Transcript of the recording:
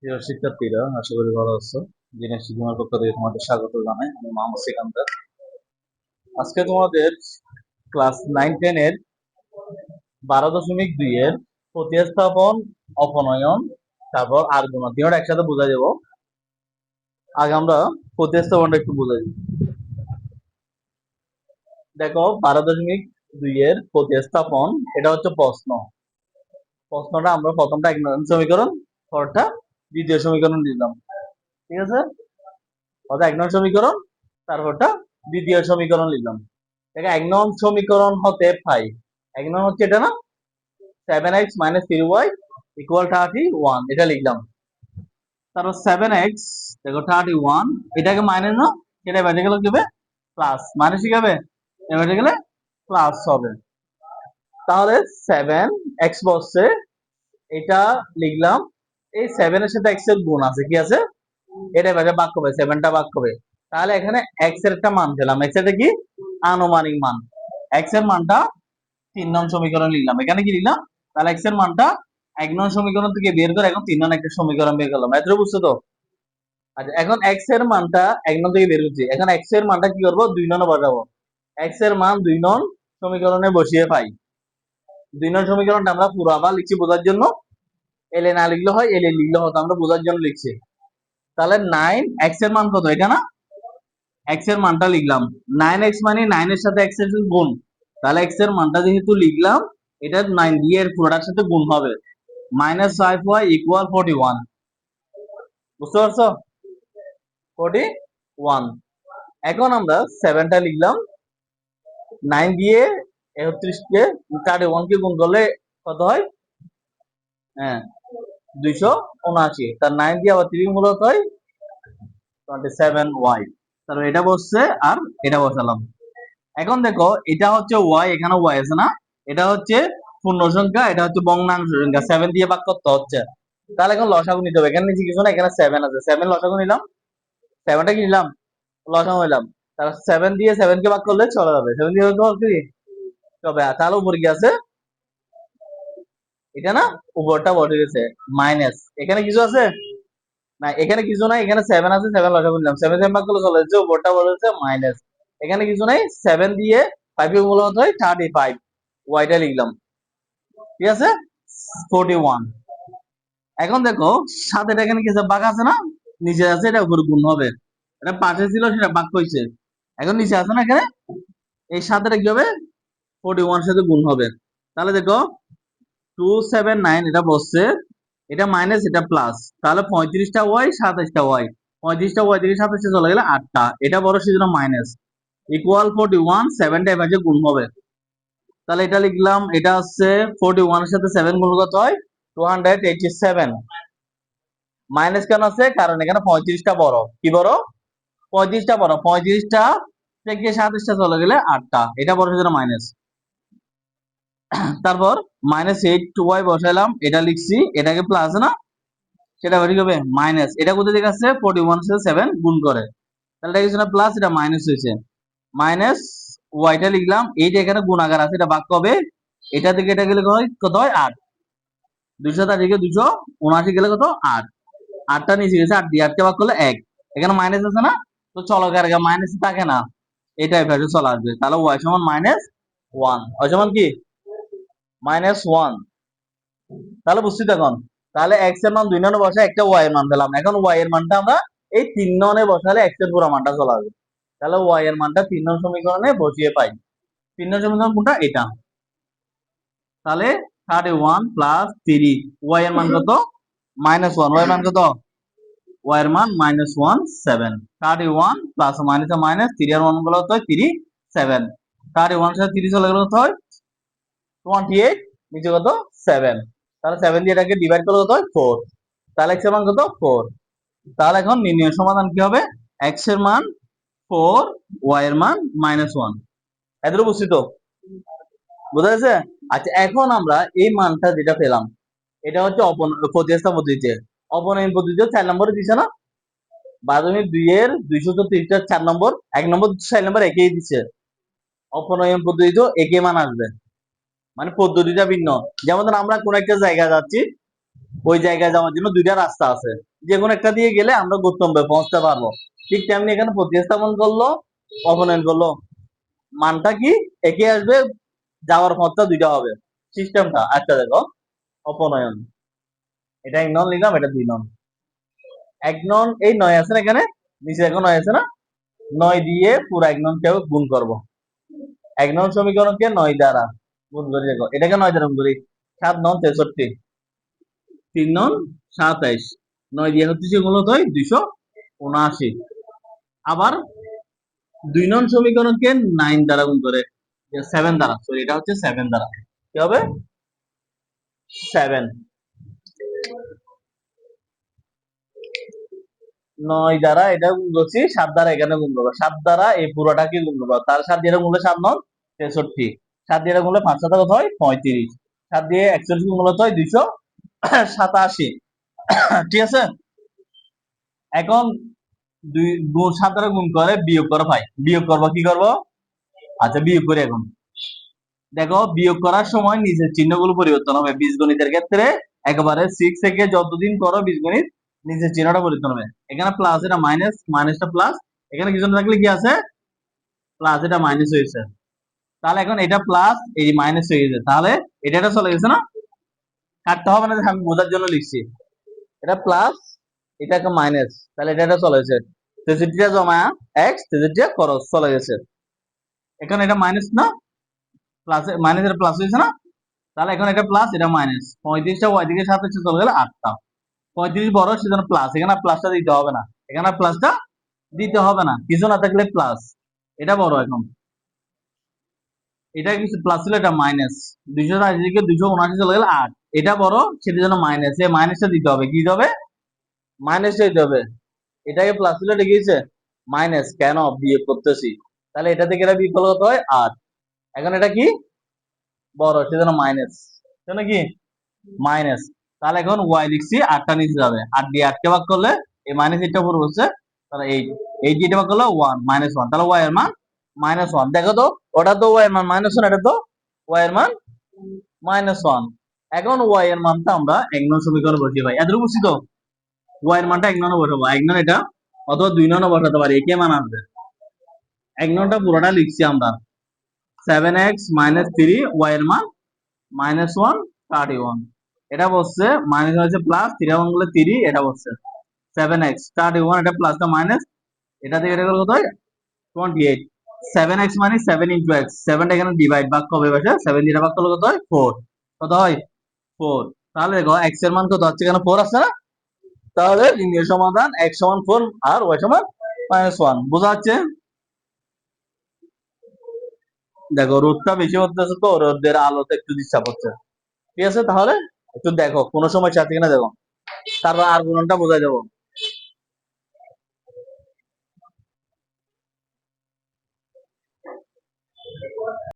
প্রিয় শিক্ষার্থীরা, আশা করি ভালো আছো। দিনের শিক্ষার পক্ষ থেকে তোমাদের স্বাগত জানাই। আমি মোহাম্মদ সিকান্দার। আজকে তোমাদের ক্লাস 9-10 এর 12.2 এর প্রতিস্থাপন, অপনয়ন, তারপর আর্গুমেন্ট তিনটা একসাথে বোঝা যাবো। আগে আমরা প্রতিস্থাপনটা একটু বোঝাই। দেখো, 12.2 এর প্রতিস্থাপন, এটা হচ্ছে প্রশ্নটা আমরা প্রথমটা এক নং সমীকরণ, পরটা দ্বিতীয় সমীকরণ দিলাম। ঠিক আছে, অর্থাৎ এক নং সমীকরণ, তারপরটা দ্বিতীয় সমীকরণ লিখলাম। দেখো, এক নং সমীকরণ হতে পাই, এক নং হচ্ছে এটা না, 7x - 3y = 31, এটা লিখলাম। তারপর 7x, দেখো 31, এটাকে মাইনাস না, এটা বেঁচে গেলে কি হবে? প্লাস। মাইনাস কি হবে? এটা বেঁচে গেলে প্লাস হবে। তাহলে 7x বসছে, এটা লিখলাম। এই 7 এর সাথে x এর গুণ আছে, কি আছে? এটা বেঁচে ভাগ করবে, 7টা ভাগ করবে। তাহলে এখানে x এর একটা মান পেলাম। x এর কি? আনুমানিক মান। x এর মানটা 3 নং সমীকরণ লিখলাম। এখানে কি লিখলাম? তাহলে x এর মানটা 1 নং সমীকরণ থেকে বের করে এখন 3 নং একটা সমীকরণ বের করলাম। এতটুকু বুঝছো তো? আচ্ছা, এখন x এর মানটা 1 নং থেকে বের করছি। এখন x এর মানটা কি করব? 2 নং এ বসাবো। x এর মান 2 নং সমীকরণে বসিয়ে পাই। 2 নং সমীকরণটা আমরা পুরো আবার লিখছি বোঝার জন্য। এল এ না লিখলে হয়, এল এ লিখলে হতো, আমরা বোঝার জন্য লিখছি। তাহলে 9, x এর মান কত? এটা না, x এর মানটা লিখলাম। 9x মানে 9 এর সাথে x এর গুণ। তাহলে x এর মানটা যেহেতু লিখলাম, এটা 9 দিয়ে এর পুরোটার সাথে গুণ হবে। -5y = 41। বুঝতে পারছো? 41। এখন আমরা 7টা লিখলাম। 9 দিয়ে 31 কে 31 কে গুণ করলে কত হয়? হ্যাঁ, 279। তার 9 দিয়ে আবার 3 গুণ হয় 27y। তাহলে এটা বসছে আর এটা বসালাম। এখন দেখো, এটা হচ্ছে y, এখানে y আছে না, এটা হচ্ছে পূর্ণ সংখ্যা, এটা হচ্ছে ভগ্নাংশ সংখ্যা। 7 দিয়ে ভাগ করতে হচ্ছে। তাহলে এখন লসাগু নিতে হবে। এখানে নিচে কিছু না, এখানে 7 আছে। 7 লসাগু নিলাম। 7টা কি নিলাম? লসাগু নিলাম। তাহলে 7 দিয়ে 7 কে ভাগ করলে চলে যাবে। 7 দিয়ে ভাগ করলে কি তবে? তাহলে উপরে কি আছে? এটা না, উপরটা বসে গেছে মাইনাস। এখানে কিছু আছে না, এখানে কিছু নাই, এখানে 7 আছে। 7 লসাগু নিলাম। 7 7 ভাগ করলে চলে যাচ্ছে, উপরটা বসেছে মাইনাস। এখানে কিছু নাই, 7 দিয়ে 5 এর মূল হয় 35, ওয়াইটা লিখলাম। ঠিক আছে, 41। এখন দেখো, সাথে এখানে কিছু ভাগ আছে না, নিচে আছে, এটা উপরে গুণ হবে। এটা পাশে ছিল, সেটা ভাগ হয়েছে। এখন নিচে আছে না, এখানে এই সাথেটা কি হবে? 41 সাথে গুণ হবে। তাহলে দেখো, 279 এটা বসছে, এটা মাইনাস, এটা প্লাস। তাহলে 35টা ওয়াই, 27টা ওয়াই। 35টা ওয়াই থেকে 27টা চলে গেলে 8টা, এটা বড়, সেজন্য মাইনাস। = 41, 7টা এভাবে গুণ হবে। তাহলে এটা লিখলাম, এটা হচ্ছে 41 এর সাথে 7 গুণ কত হয়? 287। মাইনাস কেন আছে? কারণ এখানে 35টা বড়। কি বড়? 35টা বড়। 35টা থেকে 27টা চলে গেলে 8টা, এটা বড়, সেজন্য মাইনাস। তারপর -8y বসাইলাম, এটা লিখছি। এটাকে প্লাস না, সেটা ঠিক হবে মাইনাস। এটা কোথা থেকে আসছে? 41 এর সাথে 7 গুণ করে। তাহলে এটা কিছু না, প্লাস, এটা মাইনাস হয়েছে। মাইনাস ওয়াইটা লিখলাম। এই যে এখানে গুণাকার আছে, এটা ভাগ হবে। এটা থেকে এটা গেলে কত হয়? 8। 200 থেকে 279 গেলে কত? 8। 8টা নিচে গেছে, 8 দিয়ে 8 কে ভাগ করলে 1। এখানে মাইনাস আছে না, তো চলো কারগা মাইনাস থাকে না, এটা এভাবে চলে আসবে। তাহলে y সমান -1, y সমান কি? -1। তাহলে বুঝছি তখন। তাহলে x এর মান 2 ননে বসে একটা y এর মান পেলাম। এখন y এর মানটা আমরা এই 3 ননে বসালে x এর পুরো মানটা চলে আসবে। তাহলে y এর মানটা 3 নং সমীকরণে বসিয়ে পাই। 3 নং সমীকরণ কোনটা? এটা। তাহলে 31 প্লাস 3, y এর মান কত? -1। y এর মান কত? y এর মান -1, 7। 31 প্লাস মাইনাস মাইনাস, 3 এর মান গুলো হয় 3, 7। 31 সাথে 3 চলে গেল, কত হয়? 28, নিচে কত? 7। তাহলে 7 দিয়ে এটাকে ডিভাইড করলে কত হয়? 4। তাহলে x এর মান কত? 4। তাহলে এখন নির্ণয় সমাধান কি হবে? x এর মান 4, y এর মান -1। এতটুকু বুঝছি তো? বোঝা যাচ্ছে? আচ্ছা, এখন আমরা এই মানটা যেটা পেলাম, এটা হচ্ছে প্রতিস্থাপন পদ্ধতিতে। অপনয়ন পদ্ধতিতে 4 নম্বরে দিছে না, 12.2 এর 234টা 4 নম্বর, 1 নম্বর 4 নম্বর একই দিচ্ছে। অপনয়ন পদ্ধতিতেও একই মান আসবে, মানে পদ্ধতিটা ভিন্ন। যেমন ধর, আমরা কোন একটা জায়গায় যাচ্ছি, ওই জায়গায় যাওয়ার জন্য দুইটা রাস্তা আছে। যে কোনো একটা দিয়ে গেলে আমরা গন্তব্যে পৌঁছতে পারবো। ঠিক তেমনি এখানে প্রতিস্থাপন করলো, অপনয়ন করলো, মানটা কি একই আসবে, যাওয়ার পথটা দুইটা হবে সিস্টেমটা। আচ্ছা দেখো, অপনয়ন, এটা 1 নং লিখলাম, এটা 2 নং। 1 নং এই 9 আছে না এখানে, নিচে এখন 9 আছে না, 9 দিয়ে পুরো 1 নং কেও গুণ করব। 1 নং সমীকরণকে 9 দ্বারা গুণ করি। দেখো এটাকে 9 দ্বারা গুণ করি, 7 নং 63, 3 নং 27, 9 দিয়ে হচ্ছে মূলত 279। আবার 2 নং সমীকরণকে 9 দ্বারা গুণ করে, 7 দ্বারা, সরি এটা হচ্ছে 7 দ্বারা, কি হবে 7। 9 দ্বারা এটা গুণ করছি, 7 দ্বারা এখানে গুণ করবো, 7 দ্বারা এই পুরোটাকে গুণ করবো, তার 7 দিয়ে গুণলে 7 নং 63, 7 দিয়ে গুণলে 5 7 কত হয় 35, 7 দিয়ে 41 গুণ করলে হয় 287। ঠিক আছে, এখন 7 দ্বারা গুণ করে বিয়োগ করে ভাই, বিয়োগ করবো কি করবো, আচ্ছা বিয়োগ করি। এখন দেখো বিয়োগ করার সময় নিচের চিহ্নগুলো পরিবর্তন হবে। বীজগণিতের ক্ষেত্রে একেবারে 6 থেকে যতদিন করো বীজগণিত, নিচের চিহ্নটা পরিবর্তন হবে। এখানে প্লাস, এটা মাইনাস, মাইনাসটা প্লাস, এখানে কিছু না থাকলে কি আছে প্লাস, এটা মাইনাস হয়েছে, তাহলে এখন এটা প্লাস এই মাইনাস হয়ে গেছে, তাহলে এটা চলে গেছে না, কাটতে হবে না, আমি বোঝার জন্য লিখছি। এটা প্লাস, এটা একটা মাইনাস, তাহলে এটা চলে গেছে, 63 জমা এক্স, 63 খরচ চলে গেছে। এখন এটা মাইনাস না প্লাস, মাইনাস এটা প্লাস হয়েছে না, তাহলে এখন এটা প্লাস, এটা মাইনাস, 35টা ওয়াই দিকে 27 চলে গেলে 8টা, 35 বড় সেজন্য প্লাস, এখানে প্লাসটা দিতে হবে না, এখানে প্লাসটা দিতে হবে না, কিছু না থাকলে প্লাস, এটা বড়। এখন এটা কিছু প্লাস ছিল, এটা মাইনাস, 280 থেকে 279 চলে গেলে 8, এটা বড় সেটার জন্য মাইনাস, এই মাইনাসটা দিতে হবে, কি দিতে হবে, মাইনাসটা দিতে হবে। এটাকে প্লাস ছিল, এটা গিয়েছে মাইনাস, কেন বিয়োগ করতেছি, তাহলে এটা থেকে এটা বিয়োগ করলে কত হয় 8, এখন এটা কি বড় সেজন্য মাইনাস, সেজন্য কি মাইনাস, তাহলে এখন ওয়াই লিখছি, 8টা নিচে যাবে, 8 দিয়ে 8কে ভাগ করলে এই মাইনাস 8টা উপরে হচ্ছে, তাহলে 8, 8 দিয়ে ভাগ করলে 1 -1, তাহলে ওয়াই এর মান -1। দেখো তো, ওটা তো ওয়াই এর মান -1, এটা তো ওয়াই এর মান -1। এখন ওয়াই এর মানটা আমরা 1 নং সমীকরণে বসিয়ে পাই, এতটুকু বুঝছি তো, ওয়াই এর মানটা 1 নং বসাবো, 1 নং এটা অথবা 2 নং বসাতে পারি, একে মান আসবে। 1 নংটা পুরোটা লিখছি আমরা, 7x - 3, ওয়াই এর মান -131, এটা বসছে মাইনাস হয়েছে প্লাস, 3 1 গুলো 3, এটা বসছে 7x 31, এটা প্লাসটা মাইনাস, এটা থেকে এটা কত হয় 28, 7x মানে 7 ইনটু x, 7টা এখানে ডিভাইড ভাগ হবে, পাশে 7 দিয়ে ভাগ করলে কত হয় 4, কত হয় 4, তাহলে দেখো x এর মান কত হচ্ছে, এখানে 4 আছে না, তাহলে লিনিয়ার সমাধান x সমান 4 আর y সমান -1, বোঝা যাচ্ছে। দেখো রোদটা বেশি হচ্ছে তো, রোদের আলোতে একটু ডিস্টার্ব হচ্ছে, ঠিক আছে, তাহলে একটু দেখো কোনো সময় চাচ্ছে কিনা দেখো, তারপর আর গুণনটা বোঝাই দেবো।